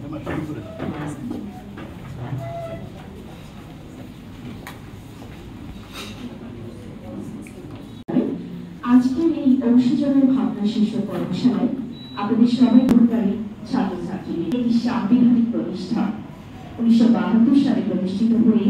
আজকের এই অংশীজনের ভাবনা শীর্ষ কর্মশালায় আপনাদের সবাই গ্রহণকারী ছাত্রছাত্রী একটি সাংবিধানিক প্রতিষ্ঠান 1972 সালে প্রতিষ্ঠিত হয়ে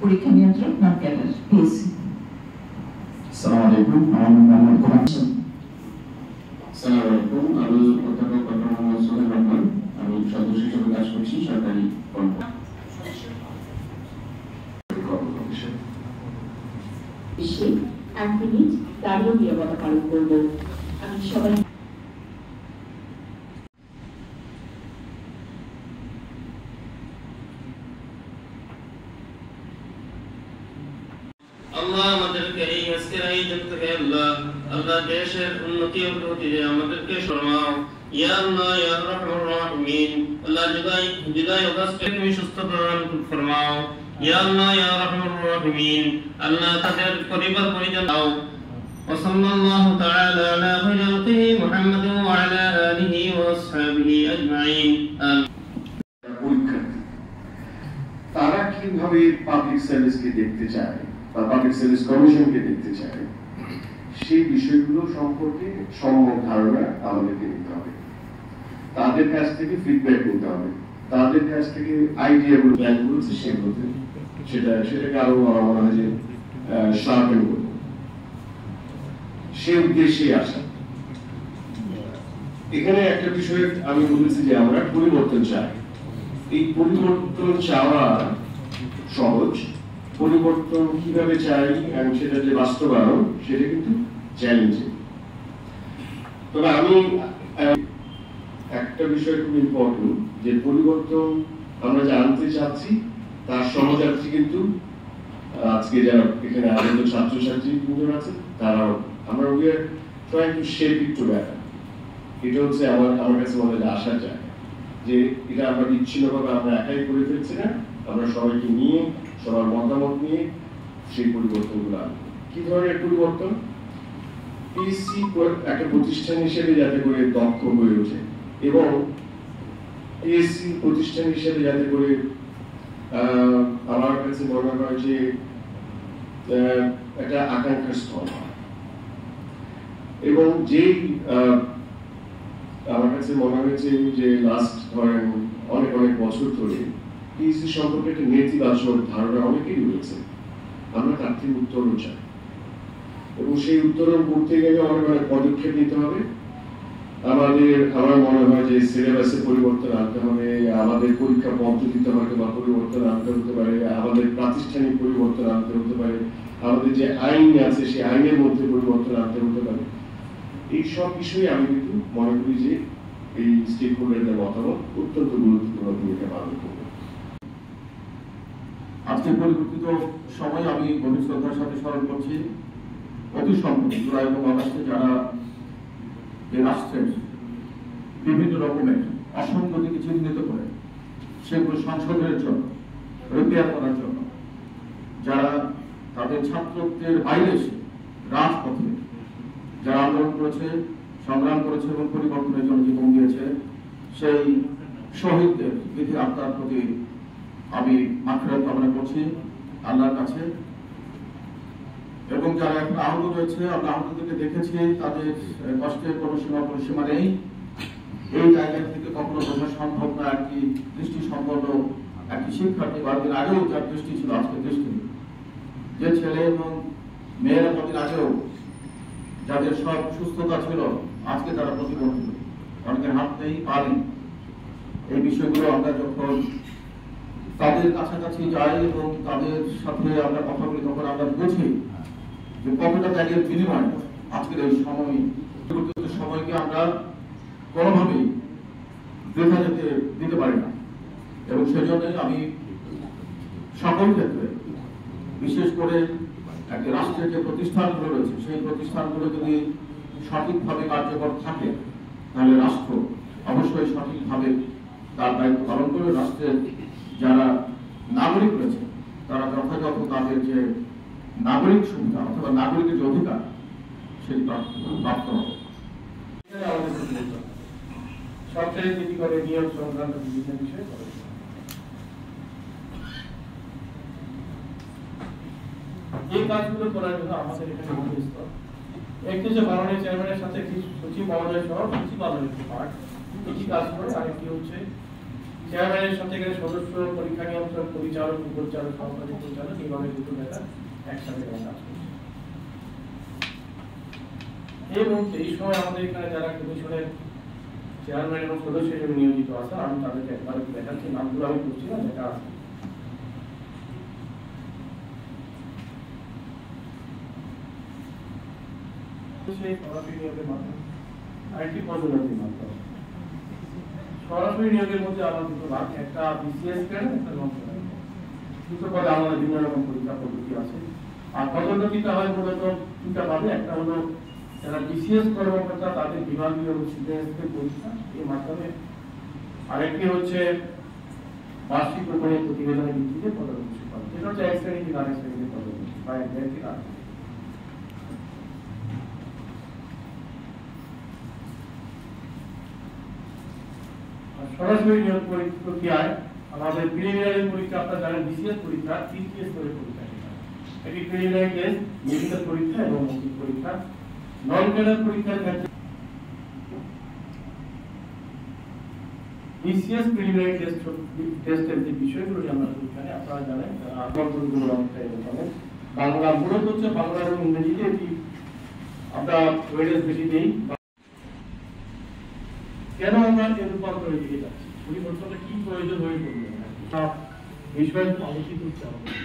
পরীক্ষা নিয়ন্ত্রক নন ক্যাডার প্লিজ। আসসালামু আলাইকুম, আমার নাম মোহাম্মদ আসসালামু আলাইকুম, আমি অধ্যাপক ডক্টর মোহাম্মদ সোহেল রহমান, আমি সদস্য হিসেবে কাজ করছি সরকারি এক মিনিট দাঁড়িয়ে নিরাপত্তা পালন করব। আমি সবাই আল্লাহ আমাদেরকে এই আজকের এই যুগ থেকে আল্লাহ দেশের উন্নতি ও প্রগতিতে আমাদেরকে শর্মাও ইয়া আল্লাহ ইয়া রাহমার রাহিমিন। আল্লাহ বিদায় অবস্থায় তুমি সুস্থ প্রদান ফরমাও ইয়া আল্লাহ ইয়া রাহমার রাহিমিন। আল্লাহ তাদের পরিবার পরিজন দাও। ওয়া সাল্লাল্লাহু তাআলা আলা খায়রিহি মুহাম্মাদ ওয়া আলা আলিহি ওয়া আসহাবিহি আজমাইন। পরীক্ষার্থী তারা কিভাবে পাবলিক সার্ভিসকে দেখতে চায় বা পাবলিক সার্ভিস কমিশনকে দেখতে চায়, সেই বিষয়গুলো সম্পর্কে সম্যক ধারণা আমাদেরকে নিতে হবে। তাদের কাছ থেকে ফিডব্যাক নিতে হবে, তাদের কাছ থেকে আইডিয়াগুলো প্ল্যানগুলো সেগুলোতে সেটাকে আরো আমার মনে হয় যে শার্পেন করবো, সে উদ্দেশ্যে আসা। এখানে একটা বিষয় আমি বলেছি যে আমরা পরিবর্তন চাই। এই পরিবর্তন চাওয়া সহজ, পরিবর্তন কিভাবে চাই এবং সেটা যে বাস্তবায়ন সেটা কিন্তু চ্যালেঞ্জিং। তবে আমি একটা বিষয় খুব ইম্পর্টেন্ট, যে পরিবর্তন আমরা জানতে চাচ্ছি তার সহযাত্রী কিন্তু আজকে যারা এখানে আনন্দ ছাত্রছাত্রী কিন্তু আছে, তারাও আমরা we are trying to shape it together. এটা হচ্ছে আমার কাছে মনে হয় আশার জায়গা, যে এটা আমরা বিচ্ছিন্নভাবে আমরা একাই করে ফেলছি না, আমরা সবাইকে নিয়ে সবার মতামত নিয়ে সেই পরিবর্তনগুলো আনবো। কি ধরনের পরিবর্তন? পিএসসি একটা প্রতিষ্ঠান হিসেবে যাতে করে দক্ষ হয়ে ওঠে এবং পিএসসি প্রতিষ্ঠান হিসেবে যাতে করে আমার কাছে মনে হয় যে একটা আকাঙ্ক্ষার স্থল হয়। এবং যেই আমার কাছে মনে হয়েছে যে লাস্ট ধরেন অনেক বছর ধরে পিএসসি সম্পর্কে একটা নেতিবাচক ধারণা অনেকেরই রয়েছে, আমরা তার থেকে উত্তরণ চাই এবং সেই উত্তরণ করতে গেলে অনেক পদক্ষেপ নিতে হবে। আমার মনে হয় যে সিলেবাসে পরিবর্তন আনতে হবে, আমাদের পরীক্ষা পদ্ধতিতে হয়তো বা পরিবর্তন আনতে হতে পারে, আমাদের প্রাতিষ্ঠানিক পরিবর্তন আনতে হতে পারে, আমাদের যে আইন আছে সেই আইনের মধ্যে পরিবর্তন আনতে হতে পারে। এই সব বিষয়ে আমি কিন্তু মনে করি যে এই স্টেক হোল্ডারদের মতামত অত্যন্ত গুরুত্বপূর্ণ ভূমিকা পালন করবে। আজকে পরিবর্তিত সময় আমি গভীর শ্রদ্ধার সাথে স্মরণ করছি অতি সম্প্রতি জুলাই এবং আগস্টে যারা এই রাষ্ট্রের বিভিন্ন রকমের অসঙ্গতিকে চিহ্নিত করে সেগুলো সংশোধনের জন্য, রিপেয়ার করার জন্য যারা তাদের ছাত্রত্বের বাইরে এসে রাজপথে যারা আন্দোলন করেছে, সংগ্রাম করেছে এবং পরিবর্তনের জন্য জীবন দিয়েছে, সেই শহীদদের বিধি আত্মার প্রতি আমি মাগফিরাত কামনা করছি আল্লাহর কাছে। এবং যারা এখন আহত রয়েছে, আমরা আহতদেরকে দেখেছি, তাদের কষ্টের কোনো সীমা নেই। এই জায়গা থেকে কখনো বোঝা সম্ভব না একটি দৃষ্টি সম্পন্ন একটি শিক্ষার্থী কয়েকদিন আগেও যার দৃষ্টি ছিল আজকে দৃষ্টি, যে ছেলে এবং মেয়েরা কদিন আগেও যাদের সব সুস্থতা ছিল আজকে তারা প্রতিবন্ধী, অনেকের হাত নেই, পা নেই। এই বিষয়গুলো আমরা যখন তাদের কাছাকাছি যাই এবং তাদের সাথে আমরা কথা বলি তখন আমরা বুঝি যে কতটা ত্যাগের বিনিময় আজকের এই সময়কে আমরা কোনোভাবেই বৃথা যেতে দিতে পারি না। এবং সেজন্যই আমি সকল ক্ষেত্রে বিশেষ করে একটা রাষ্ট্রের যে প্রতিষ্ঠানগুলো রয়েছে সেই প্রতিষ্ঠানগুলো যদি সঠিকভাবে কার্যকর থাকে তাহলে রাষ্ট্র অবশ্যই সঠিকভাবে তার দায়িত্ব পালন করে রাষ্ট্রের যারা নাগরিক রয়েছে তারা যথাযথ তাদের যে নাগরিক সুবিধা অথবা নাগরিকের যে অধিকার সেটি প্রাপ্ত হবে। সরকারি নীতি করে নিয়োগ সংক্রান্ত বিভিন্ন বিষয়ে করে এই কাজগুলো করার জন্য আমাদের এখানে মধ্যস্থ একটি যে মাননীয় চেয়ারম্যানের সাথে একটি সচিব মহোদয় সহ সচিবালয় একটি পাঠ একটি কাজ করে, আরেকটি হচ্ছে চেয়ারম্যানের সাথে এখানে সদস্য পরীক্ষা নিয়ন্ত্রক পরিচালক উপপরিচালক সহকারী পরিচালক এইভাবে দুটো নেতা একসাথে কাজ করছে। এই মুহূর্তে এই সময় আমাদের এখানে যারা কমিশনের চেয়ারম্যান এবং সদস্য হিসেবে নিয়োজিত আছে আমি তাদেরকে একবার দেখাচ্ছি, নামগুলো আমি করছি না, যেটা আছে সরাসরি নিয়োগের মাধ্যমে আরেকটি পদোন্নতির মাধ্যমে। সরাসরি নিয়োগের মধ্যে আমার দুটো ভাগ, একটা বিসিএস গ্রেড, একটা নন গ্রেড। দুটো পদে আমাদের বিভিন্ন রকম পরীক্ষা পদ্ধতি আছে। আর পদোন্নতিটা হয় মূলত দুটা ভাবে, একটা হলো যারা বিসিএস কর্মকর্তা তাদের বিভাগীয় এবং সিনিয়রদের পরীক্ষা এর মাধ্যমে, আরেকটি হচ্ছে বার্ষিক উপরে প্রতিবেদনের ভিত্তিতে পদোন্নতি পাওয়া, যেটা হচ্ছে এক শ্রেণী থেকে আরেক শ্রেণীতে পদোন্নতি বা এক গ্রেড থেকে আরেক। সরাসরি নিয়োগ প্রক্রিয়ায় আমাদের প্রিলিমিনারি পরীক্ষা আপনারা জানেন বিসিএস পরীক্ষা 3 স্তরের পরীক্ষা, এটি প্রিলিমিনারি টেস্ট, মেডিকেল পরীক্ষা এবং মৌখিক পরীক্ষা। নন ক্যাডার পরীক্ষার ক্ষেত্রে বিসিএস প্রিলিমিনারি টেস্টের যে বিষয়গুলো আমরা এখানে আপনারা জানেন আবেদনগুলো অনেকটা এরকম। বাংলা মূলত হচ্ছে বাংলা এবং ইংরেজিতে এটি আমরা ওয়েটেজ বেশি দেই। কেন আমরা এই রূপান্তরের দিকে যাচ্ছি, পরিবর্তনটা কি প্রয়োজন হয়ে পড়বে বিষয়ে আলোচিত হচ্ছে আমাদের,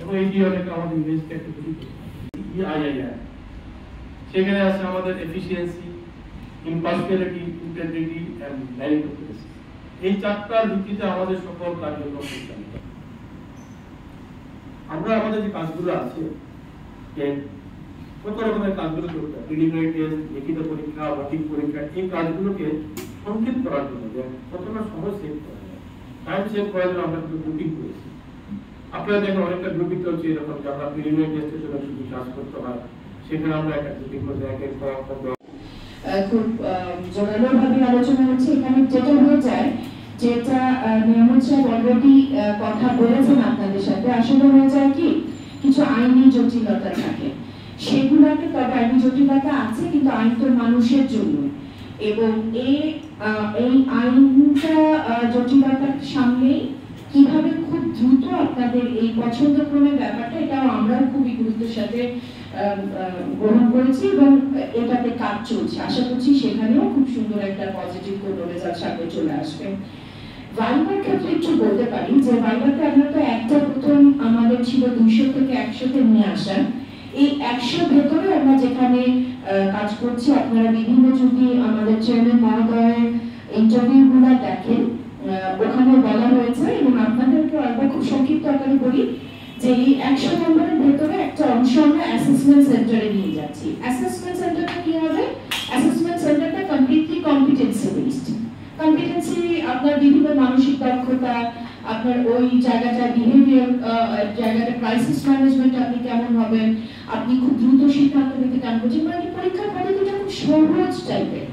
এবং এইটি অনেক আমাদের ইংরেজিতে একটা ইআইআইআর, সেখানে আছে আমাদের efficiency, impartiality, integrity and meritocracy. এই চারটার ভিত্তিতে আমাদের সকল কার্যক্রম পরিচালিত। আমরা আমাদের যে কাজগুলো আছে কত রকমের কাজগুলো করতে হয়, প্রিলিমিনারি টেস্ট, লিখিত পরীক্ষা, মৌখিক পরীক্ষা, এই কাজগুলোকে সংক্ষেপ করার জন্য কতটা সময় সেভ করা যায়, টাইম সেভ করার জন্য আমরা কিন্তু গ্রুপিং করেছি। আপনারা দেখেন অনেকটা গ্রুপিং হচ্ছে এরকম যে আমরা প্রিলিমিনারি টেস্টের জন্য শুধু ক্লাস করতে হয়, সেখানে আমরা একটা গ্রুপিং করে এক এক খুব জোরালোভাবে আলোচনা হচ্ছে। এখানে যেটা হয়ে যায়, যেটা নিয়ামত সাহেব অলরেডি কথা বলেছেন আপনাদের সাথে, আসলে হয়ে যায় কি কিছু আইনি জটিলতা থাকে, সেগুলোকে তবে আইনি জটিলতা আছে কিন্তু আইন তো মানুষের জন্য, এবং এই আইনটা জটিলতার সামনে কিভাবে খুব দ্রুত আপনাদের এই পছন্দক্রমের ব্যাপারটা, এটাও আমরা খুবই গুরুত্বের সাথে গ্রহণ করেছি এবং এটাতে কাজ চলছে। আশা করছি সেখানেও খুব সুন্দর একটা পজিটিভ কোনো রেজাল্ট সামনে চলে আসবে। ভাইবার ক্ষেত্রে একটু বলতে পারি যে ভাইবাতে আমরা তো একটা প্রথম আমাদের ছিল 200 থেকে 100-তে নিয়ে আসা। এই 100 ভেতরে আমরা যেখানে কাজ করছি, আপনারা বিভিন্ন যদি আমাদের চেয়ারম্যান মহোদয়ের ইন্টারভিউগুলো দেখেন, ওখানে বলা হয়েছে এবং আপনাদেরকে একবার খুব সংক্ষিপ্ত আকারে বলি যে এই 100 নম্বরের ভেতরে একটা অংশ আমরা অ্যাসেসমেন্ট সেন্টারে নিয়ে যাচ্ছি। অ্যাসেসমেন্ট সেন্টারটা কি হবে? অ্যাসেসমেন্ট সেন্টারটা কমপ্লিটলি কম্পিটেন্সি বেসড। কম্পিটেন্সি আপনার বিভিন্ন মানসিক দক্ষতা, আপনার ওই জায়গাটা বিহেভিয়ার, জায়গাটা ক্রাইসিস ম্যানেজমেন্ট আপনি কেমন হবেন, আপনি খুব দ্রুত সিদ্ধান্ত নিতে কেমন করছেন, মানে পরীক্ষার পদ্ধতিটা খুব সহজ টাইপের।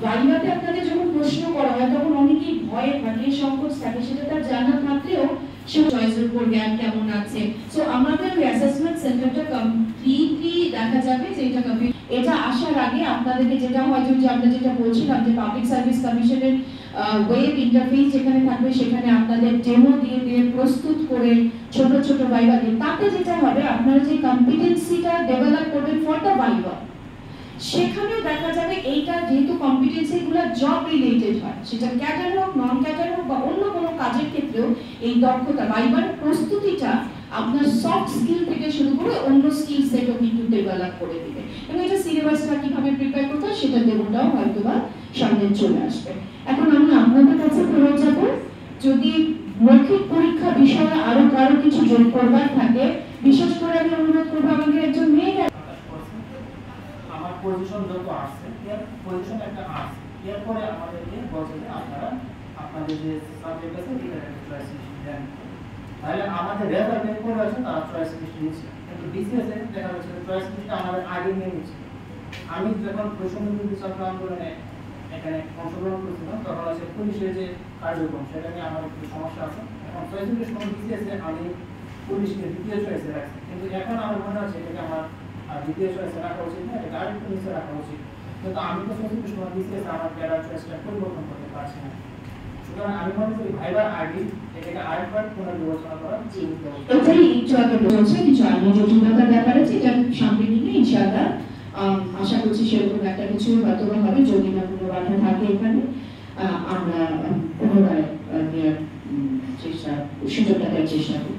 ভাইভাতে আপনাদের যখন প্রশ্ন করা হয় তখন অনেকেই ভয়ে থাকে, সংকোচ থাকে, সেটা তার জানা থাকলেও সে চয়েসের উপর জ্ঞান কেমন আছে। সো আমাদের অ্যাসেসমেন্ট সেন্টারটা কমপ্লিটলি দেখা যাবে যে এটা আসার আগে আপনাদেরকে যেটা হয়তো যে আমরা যেটা বলছিলাম যে পাবলিক সার্ভিস কমিশনের ওয়েব ইন্টারফেস যেখানে থাকবে, সেখানে আপনাদের ডেমো দিয়ে দিয়ে প্রস্তুত করে ছোট ছোট ভাইভা দিয়ে, তাতে যেটা হবে আপনারা যে কম্পিটেন্সিটা ডেভেলপ করবেন ফর দ্য ভাইভা, সেখানেও দেখা যাবে এইটা যেহেতু কম্পিটেন্সি গুলো জব রিলেটেড হয়, সেটা ক্যাডার হোক, নন ক্যাডার হোক বা অন্য কোনো কাজের ক্ষেত্রেও এই দক্ষতা ভাইবার প্রস্তুতিটা আপনার সফট স্কিল থেকে শুরু করে অন্য স্কিল সেটও কিন্তু ডেভেলপ করে দিবে। এবং এটা সিলেবাসটা কিভাবে প্রিপেয়ার করতে হয় সেটা ডেমোটাও হয়তোবা সামনে চলে আসবে। এখন আমি আপনাদের কাছে ফেরত যাব, যদি মৌখিক পরীক্ষা বিষয়ে আরো কারো কিছু যোগ করবার থাকে, বিশেষ করে আমি অনুরোধ করবো আমাদের একজন মেয়ে পজিশন যত আসছে এর পজিশন একটা আসছে, এরপরে আমাদেরকে বলছে যে আপনারা আপনাদের যে সাবজেক্ট আছে এটা একটা চয়েস লিস্ট দেন। তাহলে আমাদের রেজাল্ট বের করে আছে তারা চয়েস লিস্ট নিচ্ছে, কিন্তু বিসিএস এ দেখা যাচ্ছে চয়েস লিস্টটা আমাদের আগে নিয়ে নিচ্ছে। আমি যখন বৈষম্যবিরোধী ছাত্র আন্দোলনে এখানে অংশগ্রহণ করেছিলাম তখন আছে পুলিশের যে কার্যক্রম সেটা নিয়ে আমার একটু সমস্যা আছে। এখন চয়েস লিস্টের সময় বিসিএস এ আমি পুলিশকে দ্বিতীয় চয়েসে রাখছি, কিন্তু এখন আমার মনে হচ্ছে এটাকে আমার দ্বিতীয় চয়েসে রাখা উচিত না, এটা আরেকটু নিচে রাখা উচিত। কিন্তু আমি তো চয়েস লিস্টের সময় বিসিএস আমার ক্যাডার চয়েসটা পরিবর্তন করতে পারছি না। সুতরাং আমি মনে করি ভাইবার আগে এটাকে আরেকবার পুনর্বিবেচনা করা উচিত। এটাই একটু আগে বলছে কিছু আইনি জটিলতার ব্যাপার আছে, এটা সামনে নিলে ইনশাআল্লাহ আশা করছি সেরকম একটা কিছু হয়তো হবে। যদি না কোনো বাধা থাকে এখানে আমরা পুনরায় নেওয়ার চেষ্টা সুযোগটা দেওয়ার চেষ্টা করব।